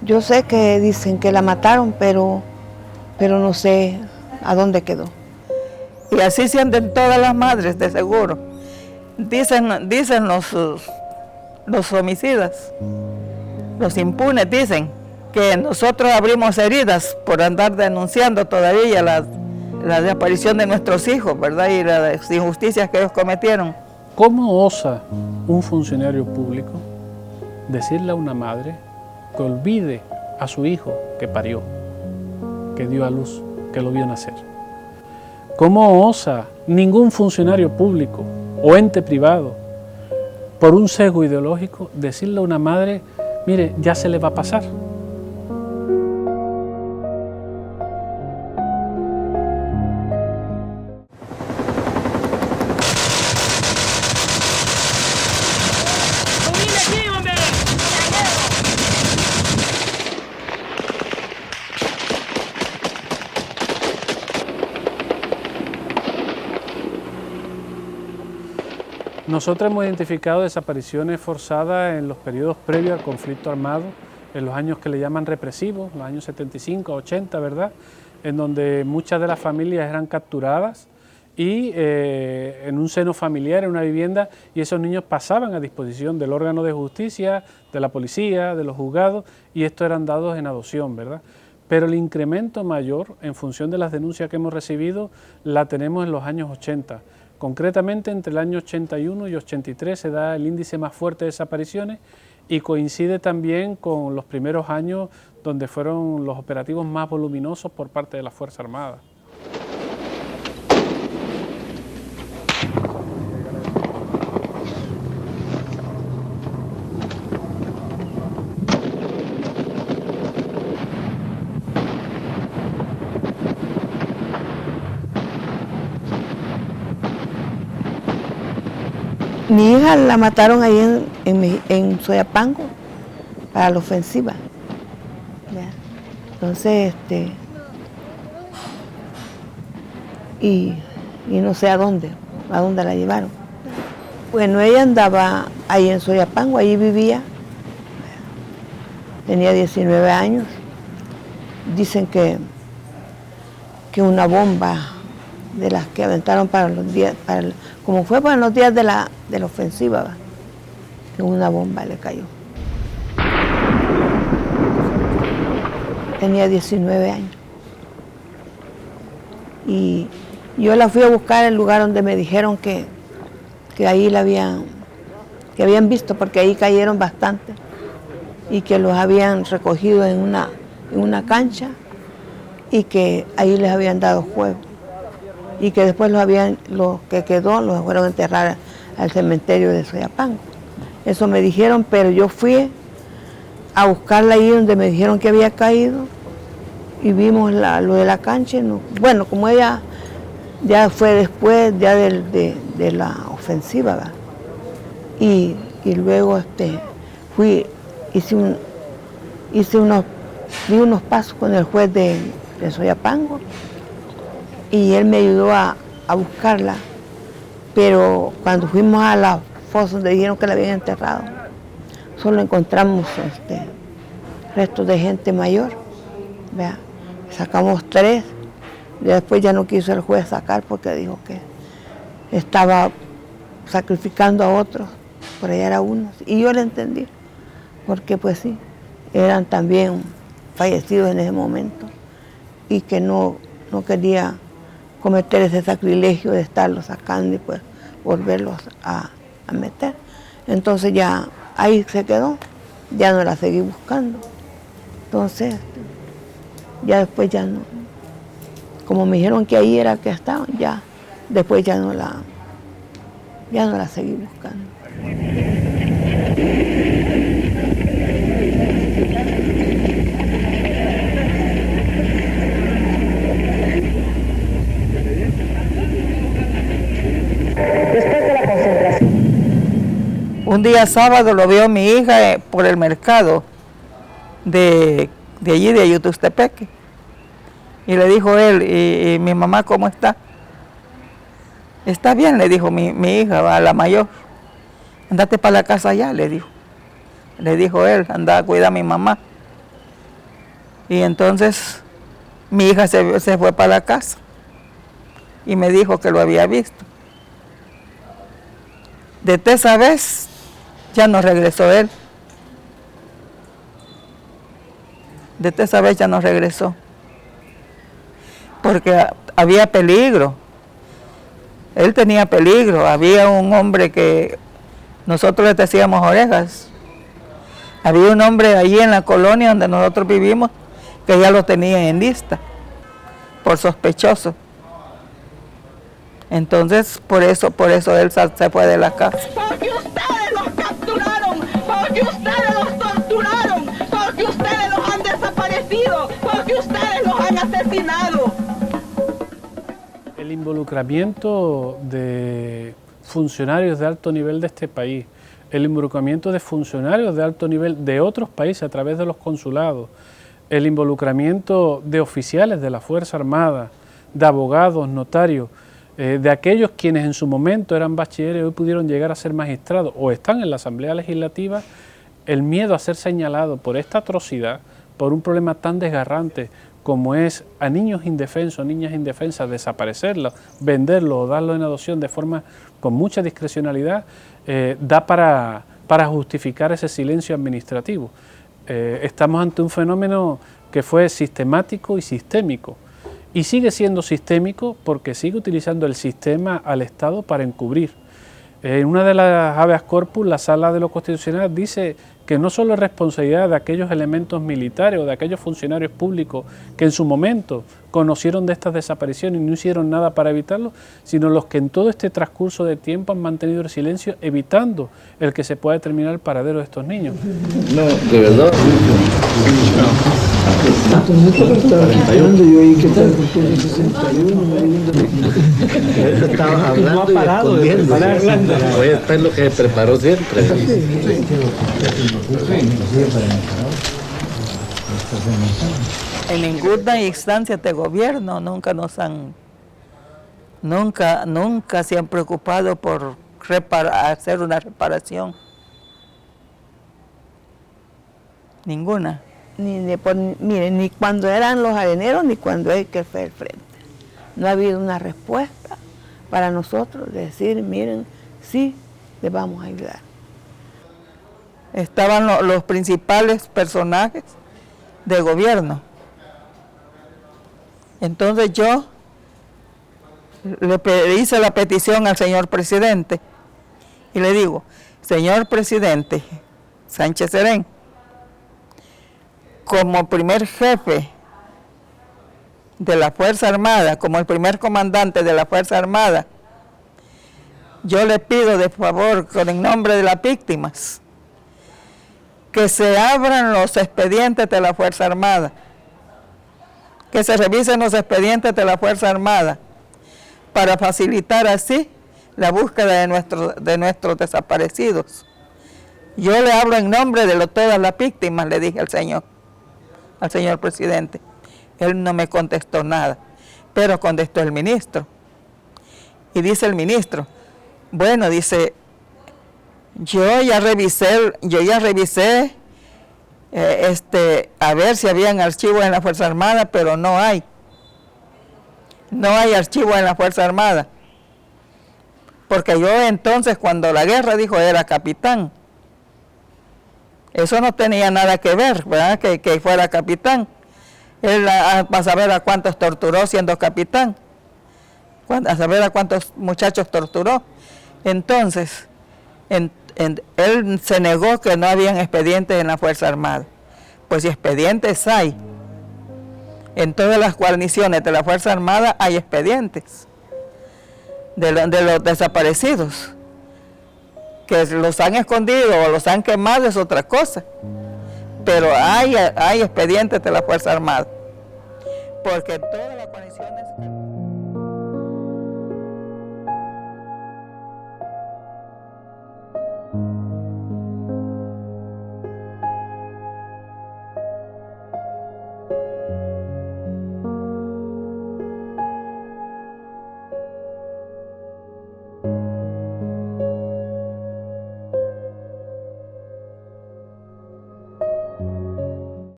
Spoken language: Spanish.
Yo sé que dicen que la mataron, pero no sé a dónde quedó. Y así sienten todas las madres, de seguro. Dicen los homicidas, los impunes, dicen que nosotros abrimos heridas por andar denunciando todavía la desaparición de nuestros hijos, ¿verdad? Y las injusticias que ellos cometieron. ¿Cómo osa un funcionario público decirle a una madre que olvide a su hijo que parió, que dio a luz, que lo vio nacer? ¿Cómo osa ningún funcionario público o ente privado, por un sesgo ideológico, decirle a una madre, mire, ya se le va a pasar? Nosotros hemos identificado desapariciones forzadas en los periodos previos al conflicto armado, en los años que le llaman represivos, los años 75, 80, ¿verdad?, en donde muchas de las familias eran capturadas y en un seno familiar, en una vivienda, y esos niños pasaban a disposición del órgano de justicia, de la policía, de los juzgados, y estos eran dados en adopción, ¿verdad? Pero el incremento mayor, en función de las denuncias que hemos recibido, la tenemos en los años 80. Concretamente, entre el año 81 y 83 se da el índice más fuerte de desapariciones y coincide también con los primeros años donde fueron los operativos más voluminosos por parte de la Fuerza Armada. Mi hija la mataron ahí en Soyapango para la ofensiva. ¿Ya? Entonces, y no sé a dónde la llevaron. Bueno, ella andaba ahí en Soyapango, ahí vivía, tenía 19 años. Dicen que una bomba de las que aventaron para los días, como fue para los días de la ofensiva, ¿va? Que una bomba le cayó. Tenía 19 años. Y yo la fui a buscar en el lugar donde me dijeron que ahí que habían visto, porque ahí cayeron bastante, y que los habían recogido en una cancha, y que ahí les habían dado fuego. Y que después los que quedó los fueron a enterrar al cementerio de Soyapango. Eso me dijeron, pero yo fui a buscarla ahí donde me dijeron que había caído y vimos lo de la cancha. No, bueno, como ella ya fue después ya de la ofensiva, ¿verdad? Y luego di unos pasos con el juez de Soyapango, y él me ayudó a buscarla, pero cuando fuimos a la fosa donde dijeron que la habían enterrado, solo encontramos restos de gente mayor, ¿vea? Sacamos 3, y después ya no quiso el juez sacar porque dijo que estaba sacrificando a otros, por allá era uno, y yo le entendí, porque pues sí, eran también fallecidos en ese momento, y que no quería cometer ese sacrilegio de estarlos sacando y pues volverlos a meter. Entonces ya ahí se quedó, ya no la seguí buscando. Entonces, ya después ya no, como me dijeron que ahí era que estaban, ya después ya no la seguí buscando. Un día sábado lo vio mi hija por el mercado de allí, de Ayutustepeque. Y le dijo él, ¿y mi mamá cómo está? Está bien, le dijo mi hija, va, la mayor. Andate para la casa allá, le dijo. Le dijo él, anda a cuidar a mi mamá. Y entonces mi hija se fue para la casa y me dijo que lo había visto. Desde esa vez ya no regresó él. Desde esa vez ya no regresó. Porque había peligro. Él tenía peligro. Había un hombre que nosotros le decíamos Orejas. Había un hombre allí en la colonia donde nosotros vivimos que ya lo tenían en lista por sospechoso. Entonces, por eso él se fue de la casa. Porque ustedes los capturaron, porque ustedes los torturaron, porque ustedes los han desaparecido, porque ustedes los han asesinado. El involucramiento de funcionarios de alto nivel de este país, el involucramiento de funcionarios de alto nivel de otros países a través de los consulados, el involucramiento de oficiales de la Fuerza Armada, de abogados, notarios, de aquellos quienes en su momento eran bachilleres y hoy pudieron llegar a ser magistrados o están en la Asamblea Legislativa, el miedo a ser señalado por esta atrocidad, por un problema tan desgarrante como es a niños indefensos, niñas indefensas, desaparecerlos, venderlos o darlos en adopción de forma con mucha discrecionalidad, da para justificar ese silencio administrativo. Estamos ante un fenómeno que fue sistemático y sistémico. Y sigue siendo sistémico porque sigue utilizando el sistema al Estado para encubrir. En una de las habeas corpus, la Sala de lo Constitucional dice que no solo es responsabilidad de aquellos elementos militares o de aquellos funcionarios públicos que en su momento conocieron de estas desapariciones y no hicieron nada para evitarlo, sino los que en todo este transcurso de tiempo han mantenido el silencio, evitando el que se pueda determinar el paradero de estos niños. No, de verdad. Estaba hablando y escondiendo. Voy a estar lo que preparó siempre. En ninguna instancia de gobierno nunca se han preocupado por hacer una reparación. Ninguna. Miren, ni cuando eran los areneros, ni cuando él que fue el frente. No ha habido una respuesta para nosotros de decir, miren, sí, les vamos a ayudar. Estaban los principales personajes de gobierno. Entonces yo le hice la petición al señor presidente y le digo, señor presidente Sánchez Serén, como primer jefe de la Fuerza Armada, como el primer comandante de la Fuerza Armada, yo le pido de favor, con el nombre de las víctimas, que se abran los expedientes de la Fuerza Armada, que se revisen los expedientes de la Fuerza Armada, para facilitar así la búsqueda de nuestros desaparecidos. Yo le hablo en nombre de todas las víctimas, le dije al señor presidente. Él no me contestó nada, pero contestó el ministro. Y dice el ministro, bueno, dice, yo ya revisé a ver si habían archivos en la Fuerza Armada, pero no hay. No hay archivos en la Fuerza Armada. Porque yo entonces, cuando la guerra, dijo, era capitán. Eso no tenía nada que ver, ¿verdad? Que fuera capitán. Él va a saber a cuántos torturó siendo capitán. A saber a cuántos muchachos torturó. Entonces, él se negó que no habían expedientes en la Fuerza Armada. Pues si expedientes hay, en todas las guarniciones de la Fuerza Armada hay expedientes de los desaparecidos. Que los han escondido o los han quemado es otra cosa. Pero hay expedientes de la Fuerza Armada. Porque toda la